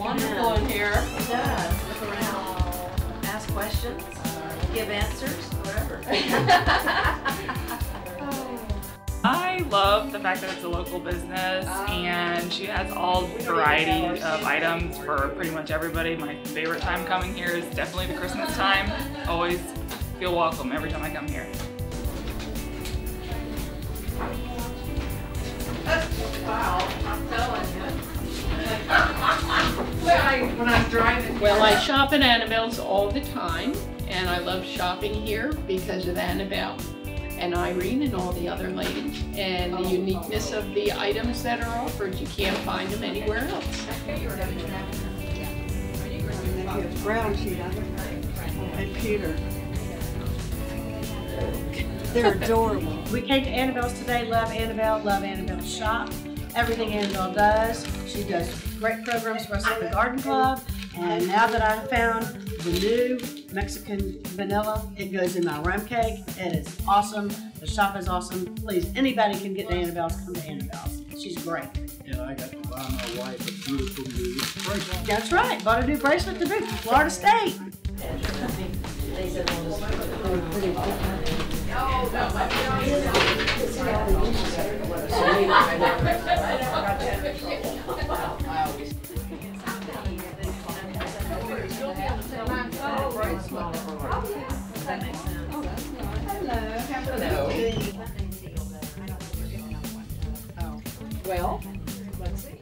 wonderful in here. It does. Look around, ask questions, give answers, whatever. I love the fact that it's a local business and she has all variety of items for pretty much everybody. My favorite time coming here is definitely the Christmas time. Always feel welcome every time I come here. Wow, I'm telling you. When I was driving. Well, I shop at Annabelle's all the time, and I love shopping here because of Annabelle and Irene and all the other ladies, and the uniqueness of the items that are offered. You can't find them anywhere else. Brown sheet and Peter. They're adorable. We came to Annabelle's today, love Annabelle's shop. Everything Annabelle does. She does great programs for us at the Garden Club. And now that I've found the new Mexican vanilla, it goes in my rum cake. It is awesome. The shop is awesome. Please, anybody can get to Annabelle's, come to Annabelle's. She's great. And I got to buy my wife a beautiful new bracelet. That's right. Bought a new bracelet to boot. Florida State. Well, let's see.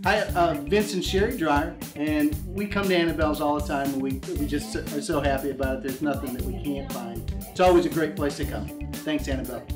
Hi, Vince and Sherry Dryer, and we come to Annabelle's all the time, and we just are so happy about it. There's nothing that we can't find. It's always a great place to come. Thanks, Annabelle.